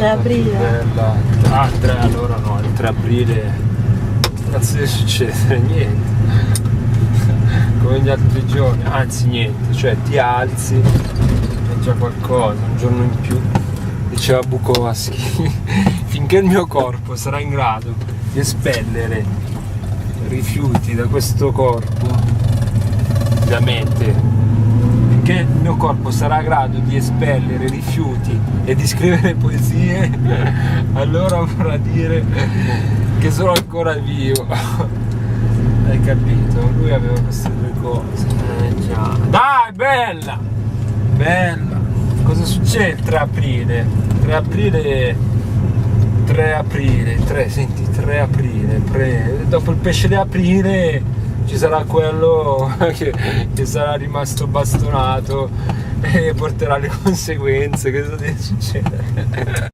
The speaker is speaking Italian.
3 aprile. Bella. Ah, 3 allora no, il 3 aprile. Cazzo deve succedere? Niente. Come gli altri giorni, anzi niente, cioè ti alzi, è già qualcosa, un giorno in più. Diceva Bukowski, finché il mio corpo sarà in grado di espellere rifiuti da questo corpo, da mente, finché il mio corpo sarà in grado di espellere rifiuti e di scrivere poesie, allora vorrà dire che sono ancora vivo. Hai capito? Lui aveva queste due cose. Già. Dai, bella! Bella! Cosa succede il 3 aprile? 3 aprile. 3 aprile. 3 aprile. Dopo il pesce di aprile ci sarà quello che sarà rimasto bastonato e porterà le conseguenze. Cosa deve succedere?